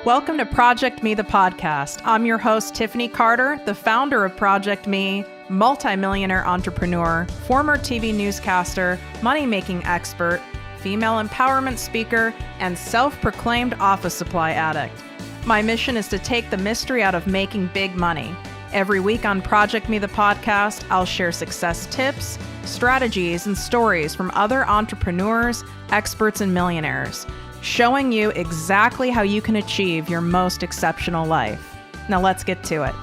Welcome to ProjectME, the podcast. I'm your host, Tiffany Carter, the founder of ProjectME, multimillionaire entrepreneur, former TV newscaster, money-making expert, female empowerment speaker, and self-proclaimed office supply addict. My mission is to take the mystery out of making big money. Every week on ProjectME, the podcast, I'll share success tips, strategies, and stories from other entrepreneurs, experts, and millionaires, showing you exactly how you can achieve your most exceptional life. Now let's get to it.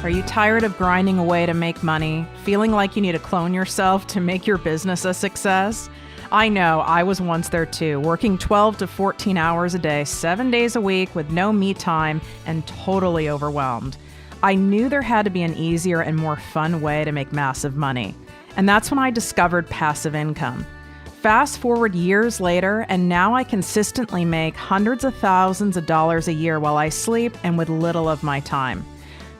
Are you tired of grinding away to make money, feeling like you need to clone yourself to make your business a success? I know, I was once there too, working 12 to 14 hours a day, 7 days a week with no me time and totally overwhelmed. I knew there had to be an easier and more fun way to make massive money. And that's when I discovered passive income. Fast forward years later, and now I consistently make hundreds of thousands of dollars a year while I sleep and with little of my time.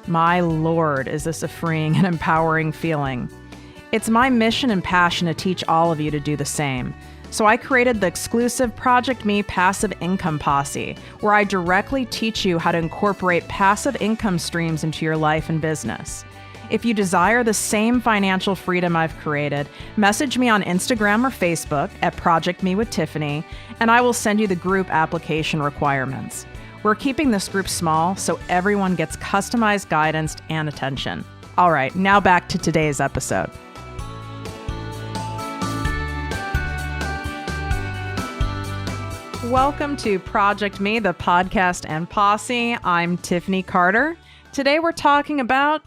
My Lord, is this a freeing and empowering feeling? It's my mission and passion to teach all of you to do the same. So I created the exclusive ProjectME Passive Income Posse, where I directly teach you how to incorporate passive income streams into your life and business. If you desire the same financial freedom I've created, message me on Instagram or Facebook at ProjectME with Tiffany, and I will send you the group application requirements. We're keeping this group small so everyone gets customized guidance and attention. All right, now back to today's episode. Welcome to ProjectME, the podcast and posse. I'm Tiffany Carter. Today we're talking about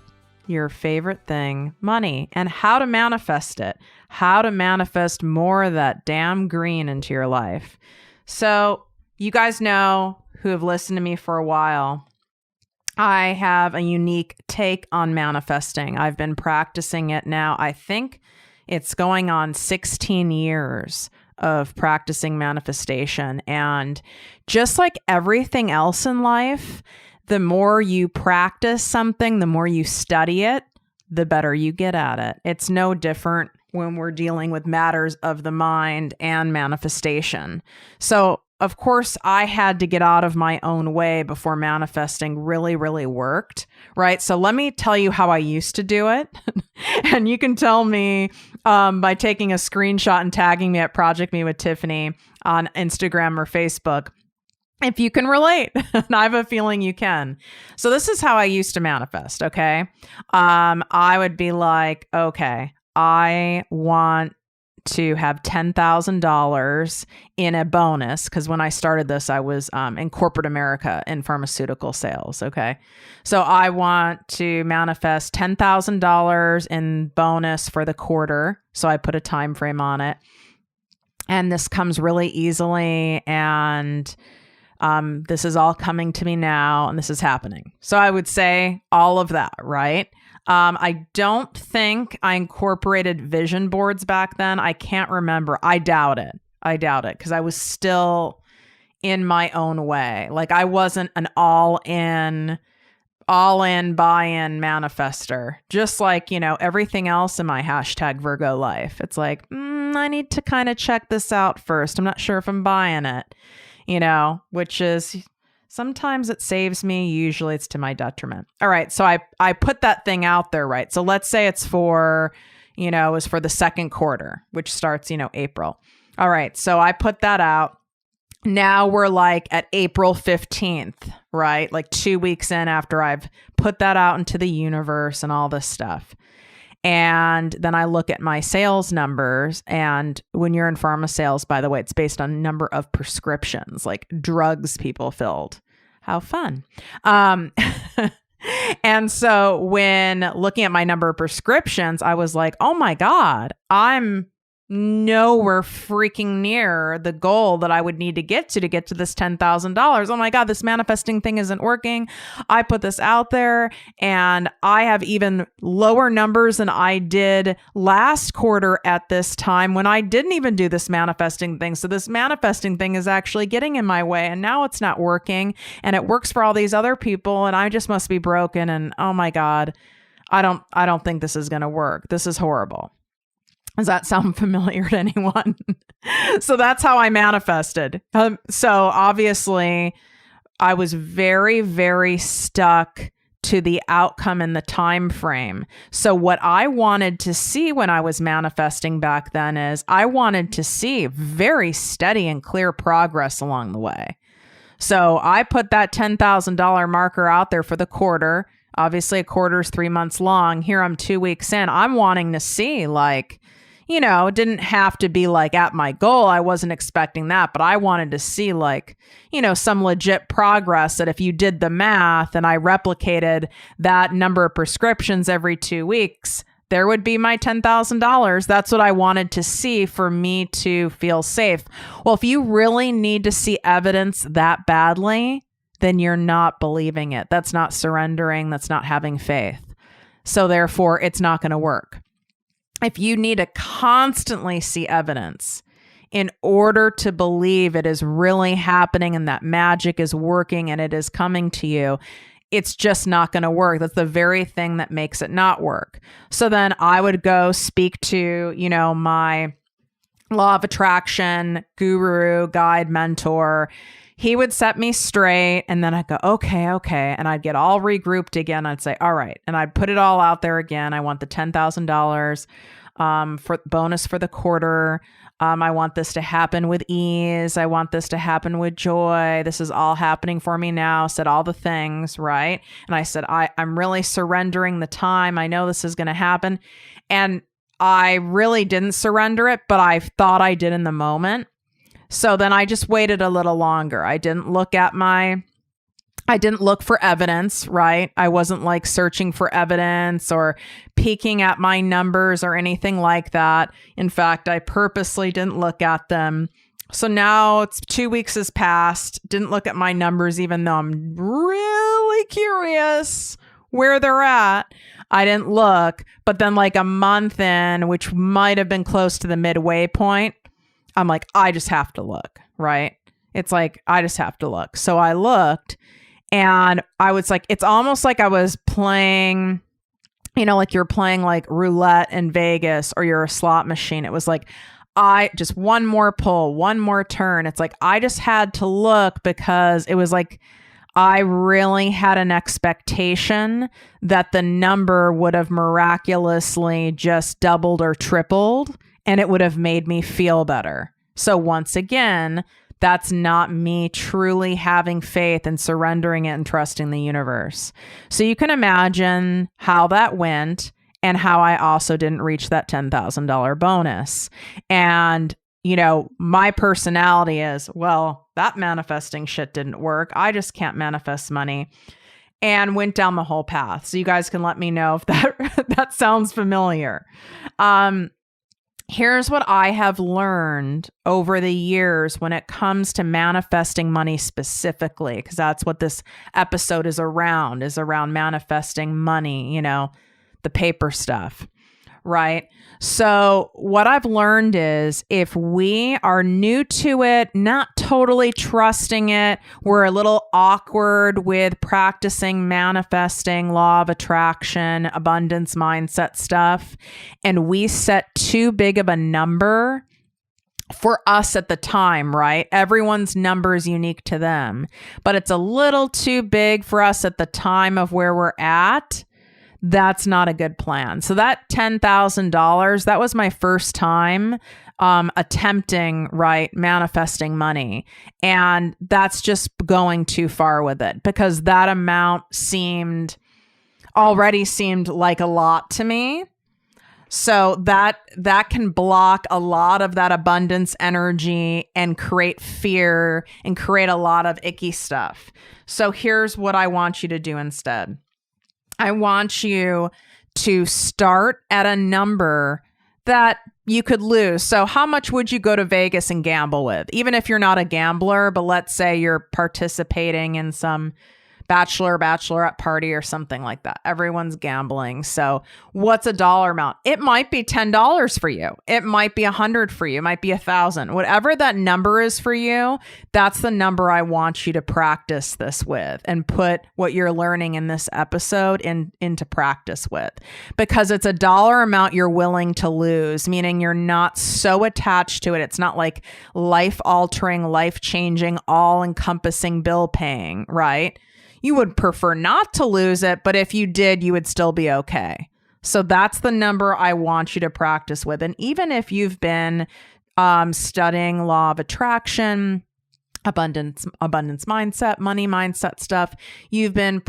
your favorite thing, money, and how to manifest it, how to manifest more of that damn green into your life. So you guys know, who have listened to me for a while, I have a unique take on manifesting. I've been practicing it now. I think it's going on 16 years of practicing manifestation. And just like everything else in life, the more you practice something, the more you study it, the better you get at it. It's no different when we're dealing with matters of the mind and manifestation. So, of course, I had to get out of my own way before manifesting really, really worked, right? So let me tell you how I used to do it. And you can tell me by taking a screenshot and tagging me at ProjectME with Tiffany on Instagram or Facebook if you can relate. And I have a feeling you can. So this is how I used to manifest, okay? I would be like, okay, I want to have $10,000 in a bonus, because when I started this, I was in corporate America in pharmaceutical sales. Okay. So I want to manifest $10,000 in bonus for the quarter. So I put a time frame on it. And this comes really easily. And this is all coming to me now, and this is happening. So I would say all of that, right? I don't think I incorporated vision boards back then. I can't remember. I doubt it because I was still in my own way. Like I wasn't an all-in buy-in manifester. Just like, everything else in my #Virgo life. It's like, I need to kind of check this out first. I'm not sure if I'm buying it, which is... Sometimes it saves me. Usually it's to my detriment. All right. So I put that thing out there, right? So let's say it's for, it was for the second quarter, which starts, April. All right. So I put that out. Now we're like at April 15th, right? Like 2 weeks in after I've put that out into the universe and all this stuff. And then I look at my sales numbers. And when you're in pharma sales, by the way, it's based on number of prescriptions, like drugs people filled. How fun. And so when looking at my number of prescriptions, I was like, oh my God, I'm nowhere freaking near the goal that I would need to get to this $10,000. Oh my God, this manifesting thing isn't working. I put this out there and I have even lower numbers than I did last quarter at this time when I didn't even do this manifesting thing. So this manifesting thing is actually getting in my way and now it's not working and it works for all these other people and I just must be broken and oh my God, I don't think this is going to work. This is horrible. Does that sound familiar to anyone? So that's how I manifested. So obviously I was very, very stuck to the outcome and the time frame. So what I wanted to see when I was manifesting back then is I wanted to see very steady and clear progress along the way. So I put that $10,000 marker out there for the quarter. Obviously, a quarter is 3 months long. Here I'm 2 weeks in. I'm wanting to see, like, you know, it didn't have to be like at my goal. I wasn't expecting that, but I wanted to see, like, you know, some legit progress that if you did the math and I replicated that number of prescriptions every 2 weeks, there would be my $10,000. That's what I wanted to see for me to feel safe. Well, if you really need to see evidence that badly, then you're not believing it. That's not surrendering. That's not having faith. So therefore, it's not going to work. If you need to constantly see evidence in order to believe it is really happening and that magic is working and it is coming to you, it's just not going to work. That's the very thing that makes it not work. So then I would go speak to, you know, my law of attraction guru, guide, mentor. He would set me straight and then I'd go, okay. And I'd get all regrouped again. I'd say, all right. And I'd put it all out there again. I want the $10,000 for bonus for the quarter. I want this to happen with ease. I want this to happen with joy. This is all happening for me now. Said all the things, right? And I said, I'm really surrendering the time. I know this is going to happen. And I really didn't surrender it, but I thought I did in the moment. So then I just waited a little longer. I didn't look for evidence, right? I wasn't like searching for evidence or peeking at my numbers or anything like that. In fact, I purposely didn't look at them. So now it's 2 weeks has passed. Didn't look at my numbers, even though I'm really curious where they're at. I didn't look. But then like a month in, which might have been close to the midway point, I'm like, I just have to look, right? It's like, I just have to look. So I looked and I was like, it's almost like I was playing, you know, like you're playing like roulette in Vegas or you're a slot machine. It was like, I just one more pull, one more turn. It's like, I just had to look because it was like, I really had an expectation that the number would have miraculously just doubled or tripled. And it would have made me feel better. So once again, that's not me truly having faith and surrendering it and trusting the universe. So you can imagine how that went and how I also didn't reach that $10,000 bonus. And, you know, my personality is, well, that manifesting shit didn't work. I just can't manifest money. And went down the whole path. So you guys can let me know if that sounds familiar. Here's what I have learned over the years when it comes to manifesting money specifically, because that's what this episode is around manifesting money, you know, the paper stuff, right? So what I've learned is if we are new to it, not totally trusting it, we're a little awkward with practicing manifesting, law of attraction, abundance mindset stuff, and we set too big of a number for us at the time, right? Everyone's number is unique to them, but it's a little too big for us at the time of where we're at. That's not a good plan. So that $10,000, that was my first time attempting, right, manifesting money. And that's just going too far with it because that amount already seemed like a lot to me. So that can block a lot of that abundance energy and create fear and create a lot of icky stuff. So here's what I want you to do instead. I want you to start at a number that you could lose. So how much would you go to Vegas and gamble with? Even if you're not a gambler, but let's say you're participating in some bachelorette party or something like that. Everyone's gambling. So what's a dollar amount? It might be $10 for you. It might be $100 for you. It might be $1,000. Whatever that number is for you, that's the number I want you to practice this with and put what you're learning in this episode into practice with, because it's a dollar amount you're willing to lose, meaning you're not so attached to it. It's not like life altering, life changing, all encompassing bill paying, right? You would prefer not to lose it, but if you did, you would still be okay. So that's the number I want you to practice with. And even if you've been studying law of attraction, abundance mindset, money mindset stuff, you've been,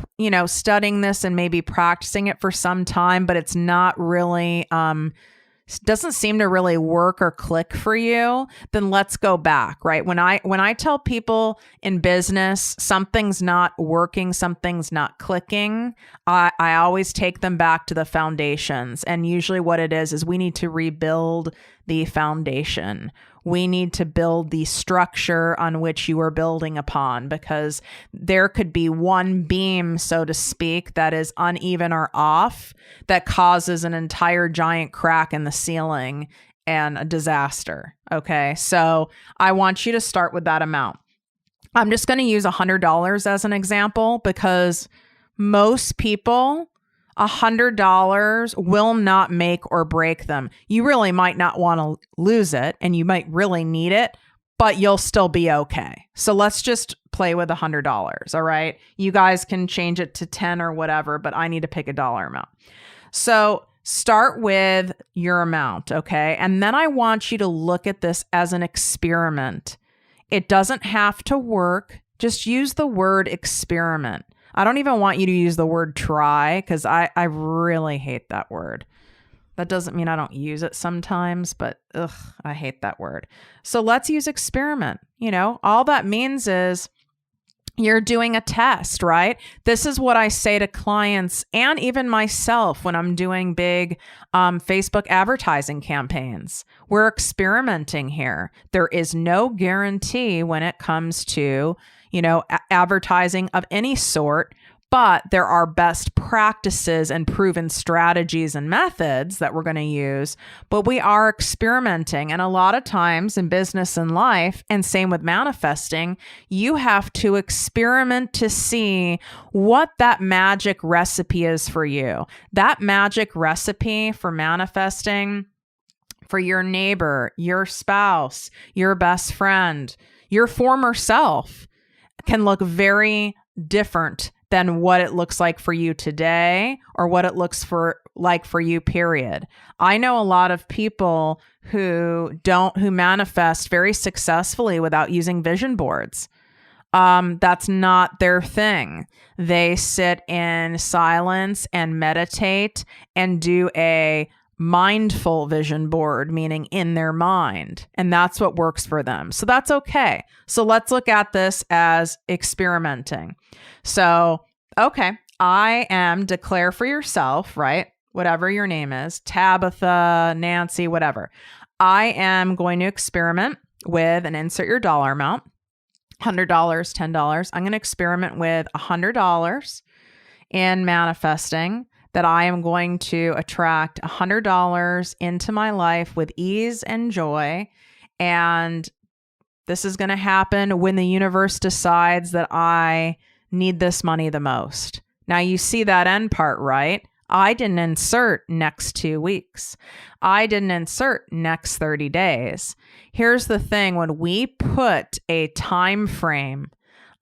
studying this and maybe practicing it for some time, but it's not really, doesn't seem to really work or click for you, then let's go back, right? When I tell people in business, something's not working, something's not clicking, I always take them back to the foundations. And usually what it is we need to rebuild the foundation. We need to build the structure on which you are building upon, because there could be one beam, so to speak, that is uneven or off that causes an entire giant crack in the ceiling and a disaster. Okay. So I want you to start with that amount. I'm just going to use $100 as an example, because most people, $100 will not make or break them. You really might not want to lose it and you might really need it, but you'll still be okay. So let's just play with $100. All right. You guys can change it to 10 or whatever, but I need to pick a dollar amount. So start with your amount. Okay. And then I want you to look at this as an experiment. It doesn't have to work. Just use the word experiment. I don't even want you to use the word try, because I really hate that word. That doesn't mean I don't use it sometimes, but I hate that word. So let's use experiment. All that means is you're doing a test, right? This is what I say to clients and even myself when I'm doing big Facebook advertising campaigns. We're experimenting here. There is no guarantee when it comes to advertising of any sort, but there are best practices and proven strategies and methods that we're going to use, but we are experimenting. And a lot of times in business and life, and same with manifesting, you have to experiment to see what that magic recipe is for you. That magic recipe for manifesting for your neighbor, your spouse, your best friend, your former self can look very different than what it looks like for you today or what it looks like for you, period. I know a lot of people who manifest very successfully without using vision boards. That's not their thing. They sit in silence and meditate and do a mindful vision board, meaning in their mind. And that's what works for them. So that's okay. So let's look at this as experimenting. So, okay, I am declare for yourself, right? Whatever your name is, Tabitha, Nancy, whatever. I am going to experiment with and insert your dollar amount, $100, $10. I'm going to experiment with $100 in manifesting that I am going to attract $100 into my life with ease and joy. And this is going to happen when the universe decides that I need this money the most. Now you see that end part, right? I didn't insert next 2 weeks. I didn't insert next 30 days. Here's the thing. When we put a time frame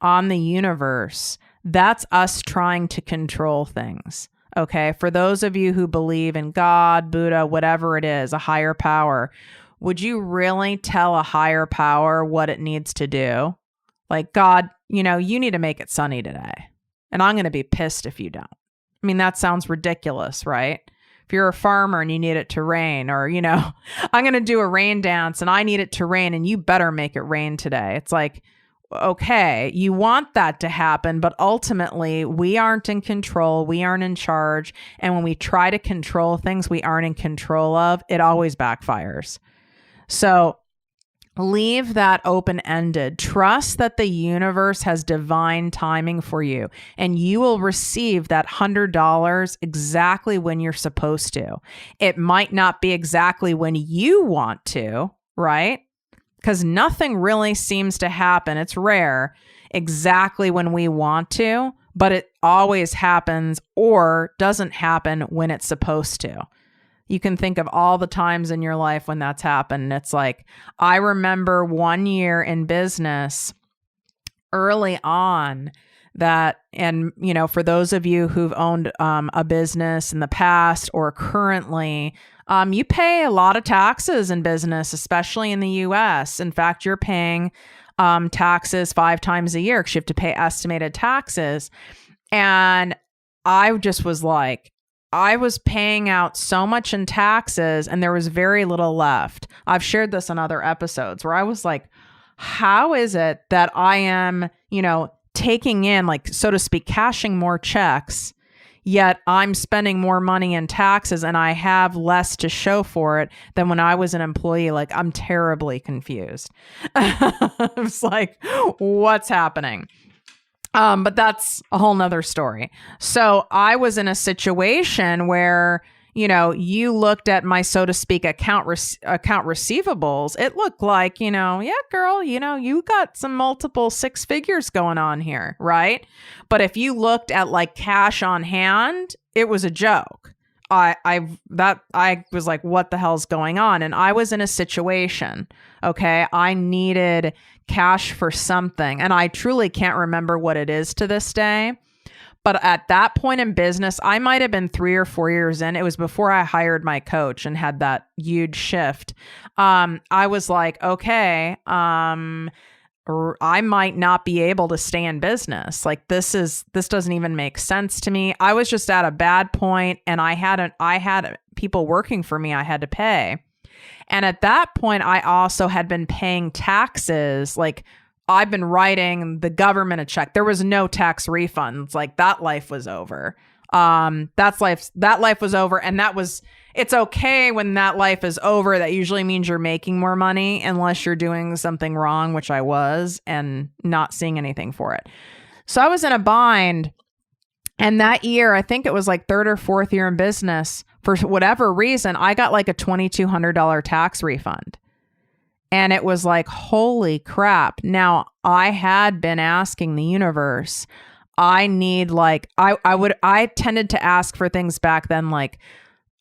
on the universe, that's us trying to control things. Okay, for those of you who believe in God, Buddha, whatever it is, a higher power, would you really tell a higher power what it needs to do? Like, God, you need to make it sunny today, and I'm going to be pissed if you don't. I mean, that sounds ridiculous, right? If you're a farmer and you need it to rain, or, I'm going to do a rain dance and I need it to rain and you better make it rain today. It's like, okay, you want that to happen, but ultimately we aren't in control. We aren't in charge. And when we try to control things we aren't in control of, it always backfires. So Leave that open-ended. Trust that the universe has divine timing for you, and you will receive that $100 exactly when you're supposed to. It might not be exactly when you want to, right? Because nothing really seems to happen. It's rare exactly when we want to, but it always happens or doesn't happen when it's supposed to. You can think of all the times in your life when that's happened. It's like, I remember one year in business early on that, and, you know, for those of you who've owned a business in the past or currently, you pay a lot of taxes in business, especially in the US. In fact, you're paying taxes 5 times a year because you have to pay estimated taxes. And I just was like, I was paying out so much in taxes and there was very little left. I've shared this on other episodes where I was like, how is it that I am, you know, taking in, like, so to speak, cashing more checks, yet I'm spending more money in taxes and I have less to show for it than when I was an employee? Like, I'm terribly confused. It's like, what's happening? But that's a whole nother story. So I was in a situation where, you know, you looked at my, so to speak, account receivables. It looked like, you know, yeah, girl, you know, you got some multiple 6 figures going on here, right? But if you looked at like cash on hand, it was a joke. I was like, what the hell's going on? And I was in a situation, okay, I needed cash for something, and I truly can't remember what it is to this day. But at that point in business, I might have been 3 or 4 years in. It was before I hired my coach and had that huge shift. I was like, okay, I might not be able to stay in business. Like, this doesn't even make sense to me. I was just at a bad point, and I had people working for me I had to pay. And at that point, I also had been paying taxes. Like, I've been writing the government a check. There was no tax refunds. Like, that life was over. That life was over. And it's okay when that life is over. That usually means you're making more money unless you're doing something wrong, which I was, and not seeing anything for it. So I was in a bind. And that year, I think it was like 3rd or 4th year in business, for whatever reason, I got like a $2,200 tax refund. And it was like, holy crap. Now, I had been asking the universe, I need like, I tended to ask for things back then, like,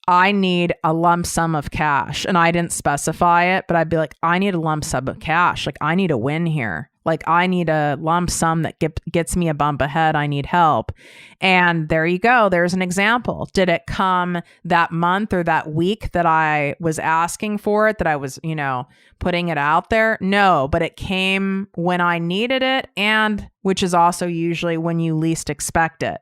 I need a lump sum of cash. And I didn't specify it, but I'd be like, I need a lump sum of cash. Like, I need a win here. Like, I need a lump sum that gets me a bump ahead. I need help. And there you go. There's an example. Did it come that month or that week that I was asking for it, that I was, you know, putting it out there? No, but it came when I needed it, and which is also usually when you least expect it.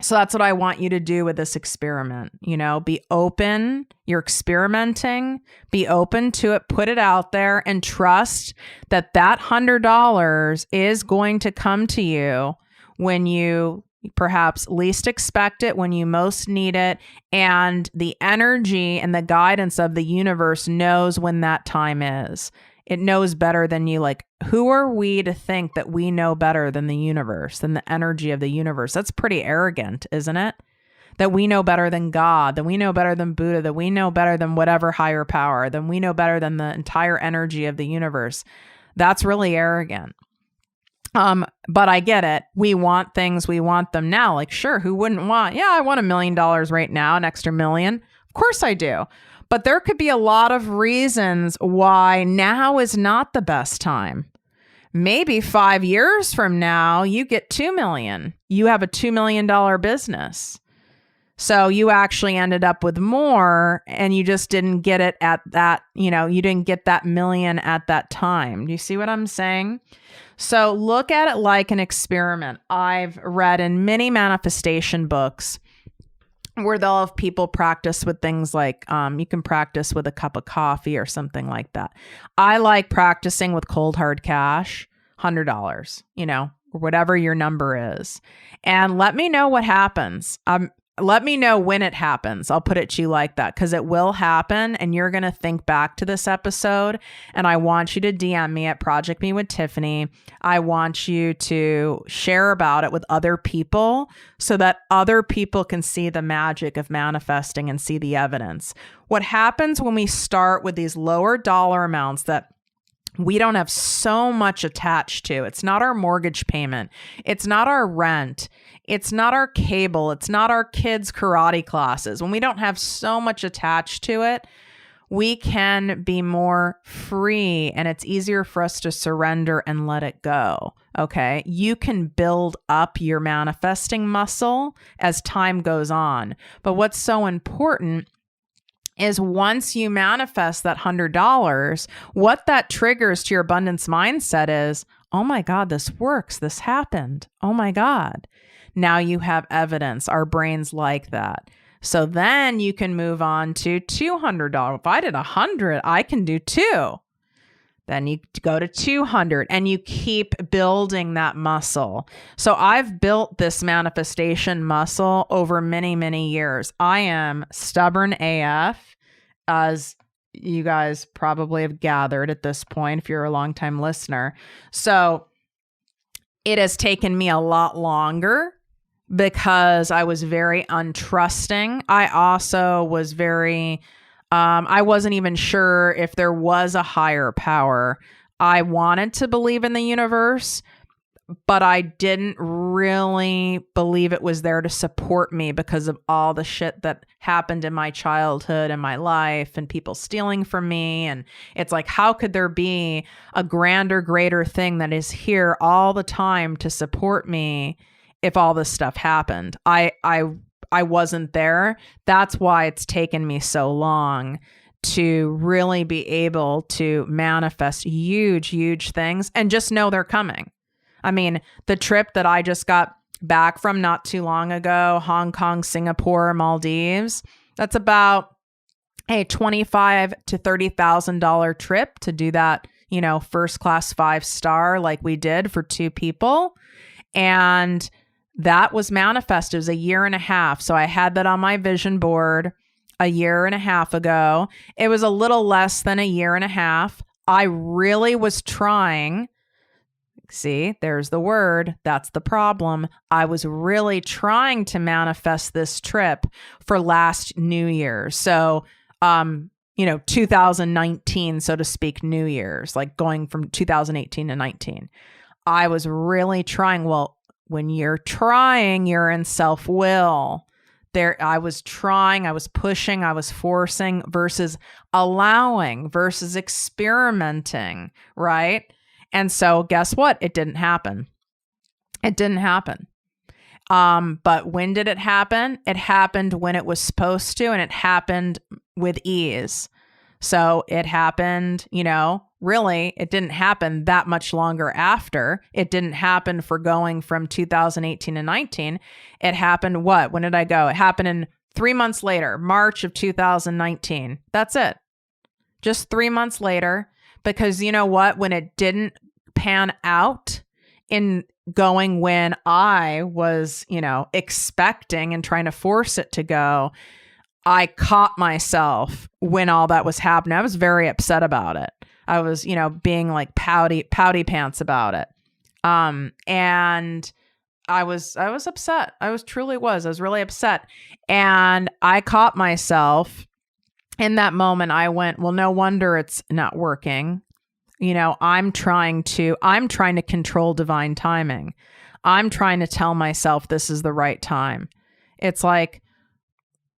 So that's what I want you to do with this experiment. You know, be open. You're experimenting. Be open to it. Put it out there and trust that that $100 is going to come to you when you perhaps least expect it, when you most need it. And the energy and the guidance of the universe knows when that time is. It knows better than you. Like, who are we to think that we know better than the universe, than the energy of the universe? That's pretty arrogant, isn't it? That we know better than God, that we know better than Buddha, that we know better than whatever higher power, that we know better than the entire energy of the universe. That's really arrogant. But I get it. We want things, we want them now. Like, sure, who wouldn't want? Yeah, I want $1 million right now, an extra $1 million. Of course I do. But there could be a lot of reasons why now is not the best time. Maybe 5 years from now, you get $2 million. You have a $2 million business. So you actually ended up with more, and you just didn't get it at that, you didn't get that million at that time. Do you see what I'm saying? So look at it like an experiment. I've read in many manifestation books where they'll have people practice with things like, you can practice with a cup of coffee or something like that. I like practicing with cold hard cash, $100, or whatever your number is. And let me know what happens. let me know when it happens. I'll put it to you like that, because it will happen, and you're going to think back to this episode, and I want you to DM me at ProjectME with Tiffany. I want you to share about it with other people so that other people can see the magic of manifesting and see the evidence. What happens when we start with these lower dollar amounts that we don't have so much attached to? It's not our mortgage payment. It's not our rent. It's not our cable. It's not our kids' karate classes. When we don't have so much attached to it, we can be more free, and it's easier for us to surrender and let it go. Okay. You can build up your manifesting muscle as time goes on. But what's so important is once you manifest that $100, what that triggers to your abundance mindset is, oh my God, this works. This happened. Oh my God. Now you have evidence. Our brains like that. So then you can move on to $200. If I did 100, I can do 2. Then you go to 200 and you keep building that muscle. So I've built this manifestation muscle over many, many years. I am stubborn AF, as you guys probably have gathered at this point if you're a longtime listener. So it has taken me a lot longer because I was very untrusting. I also was very, I wasn't even sure if there was a higher power. I wanted to believe in the universe, but I didn't really believe it was there to support me because of all the shit that happened in my childhood and my life and people stealing from me. And it's like, how could there be a grander, greater thing that is here all the time to support me if all this stuff happened? I wasn't there. That's why it's taken me so long to really be able to manifest huge, huge things and just know they're coming. I mean, the trip that I just got back from not too long ago, Hong Kong, Singapore, Maldives, that's about a $25,000 to $30,000 trip to do that, first class 5-star like we did for 2 people. And that was manifested. It was a year and a half. So I had that on my vision board a year and a half ago. It was a little less than a year and a half. I really was trying. See, there's the word. That's the problem. I was really trying to manifest this trip for last New Year's. So, 2019, so to speak, New Year's, like going from 2018 to 19. I was really trying. Well, when you're trying, you're in self-will. I was trying, I was pushing, I was forcing versus allowing versus experimenting, right? And so guess what? It didn't happen. It didn't happen. But when did it happen? It happened when it was supposed to, and it happened with ease. So it happened, really, it didn't happen that much longer after. It didn't happen for going from 2018 to 19. It happened what? When did I go? It happened in 3 months later, March of 2019. That's it. Just 3 months later. Because you know what? When it didn't pan out in going when I was, expecting and trying to force it to go, I caught myself when all that was happening. I was very upset about it. I was, being like pouty pants about it. And I was upset. I was really upset. And I caught myself in that moment. I went, well, no wonder it's not working. I'm trying to control divine timing. I'm trying to tell myself this is the right time. It's like,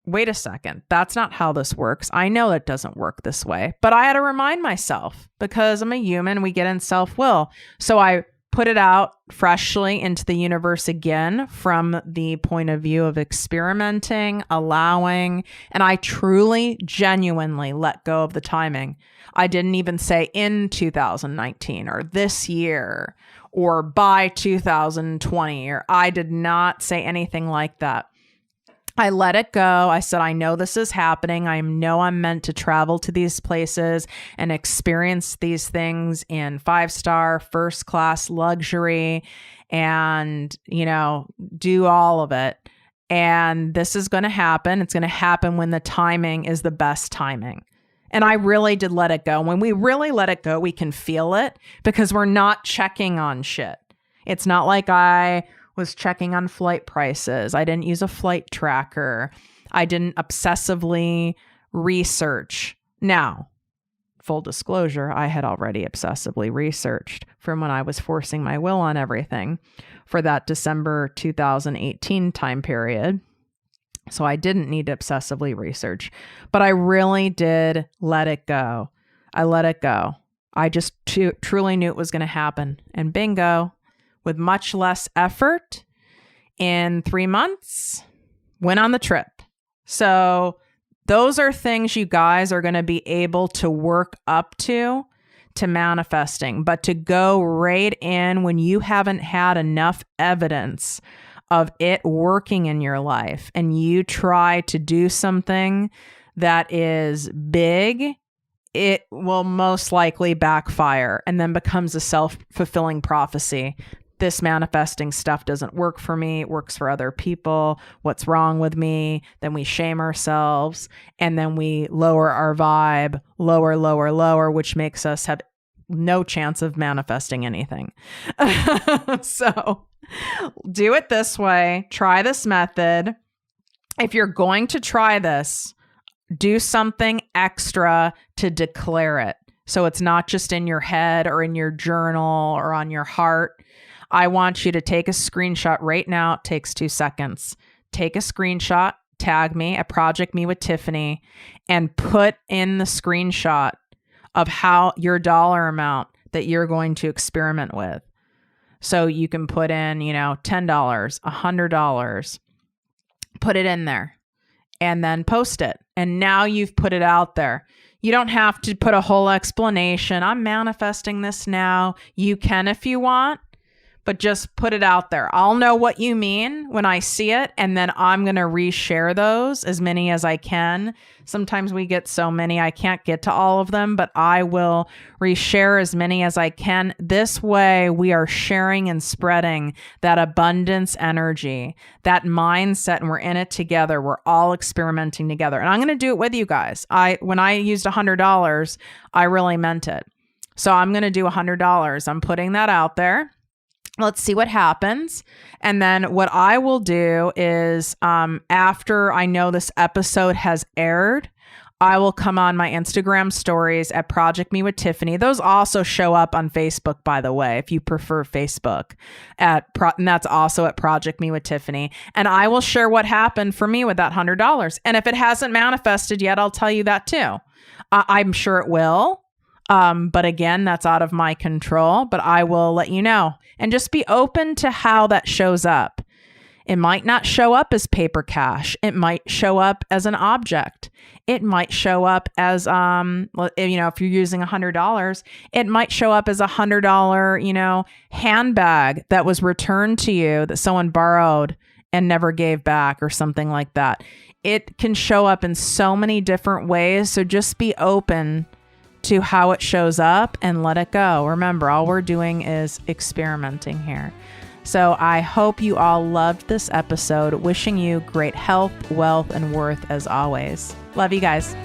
wait a second, that's not how this works. I know it doesn't work this way, but I had to remind myself because I'm a human, we get in self-will. So I put it out freshly into the universe again from the point of view of experimenting, allowing, and I truly, genuinely let go of the timing. I didn't even say in 2019 or this year or by 2020, or I did not say anything like that. I let it go. I said, I know this is happening. I know I'm meant to travel to these places and experience these things in 5-star, first class luxury and, do all of it. And this is going to happen. It's going to happen when the timing is the best timing. And I really did let it go. When we really let it go, we can feel it because we're not checking on shit. It's not like I was checking on flight prices. I didn't use a flight tracker. I didn't obsessively research. Now, full disclosure, I had already obsessively researched from when I was forcing my will on everything for that December 2018 time period. So I didn't need to obsessively research, but I really did let it go. I let it go. I just truly knew it was going to happen. And bingo, with much less effort, in 3 months, went on the trip. So those are things you guys are going to be able to work up to manifesting, but to go right in when you haven't had enough evidence of it working in your life and you try to do something that is big, it will most likely backfire and then becomes a self-fulfilling prophecy. This manifesting stuff doesn't work for me. It works for other people. What's wrong with me? Then we shame ourselves and then we lower our vibe, lower, which makes us have no chance of manifesting anything. So do it this way. Try this method. If you're going to try this, do something extra to declare it. So it's not just in your head or in your journal or on your heart. I want you to take a screenshot right now. It takes 2 seconds. Take a screenshot, tag me at ProjectME with Tiffany, and put in the screenshot of how your dollar amount that you're going to experiment with. So you can put in, $10, $100, put it in there and then post it. And now you've put it out there. You don't have to put a whole explanation. I'm manifesting this now. You can if you want, but just put it out there. I'll know what you mean when I see it, and then I'm going to reshare those, as many as I can. Sometimes we get so many, I can't get to all of them, but I will reshare as many as I can. This way, we are sharing and spreading that abundance energy, that mindset, and we're in it together. We're all experimenting together. And I'm going to do it with you guys. When I used $100, I really meant it. So I'm going to do $100. I'm putting that out there. Let's see what happens. And then what I will do is after I know this episode has aired, I will come on my Instagram stories at ProjectME with Tiffany. Those also show up on Facebook, by the way, if you prefer Facebook. And that's also at ProjectME with Tiffany. And I will share what happened for me with that $100. And if it hasn't manifested yet, I'll tell you that too. I'm sure it will. But again, that's out of my control, but I will let you know. And just be open to how that shows up. It might not show up as paper cash. It might show up as an object. It might show up as, if you're using $100, it might show up as $100, handbag that was returned to you that someone borrowed and never gave back or something like that. It can show up in so many different ways. So just be open to how it shows up and let it go. Remember, all we're doing is experimenting here. So I hope you all loved this episode. Wishing you great health, wealth, and worth as always. Love you guys.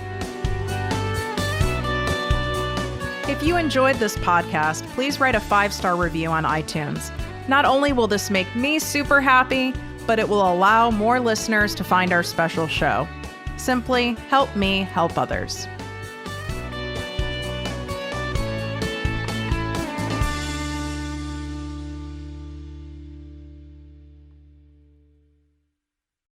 If you enjoyed this podcast, please write a 5-star review on iTunes. Not only will this make me super happy, but it will allow more listeners to find our special show. Simply help me help others.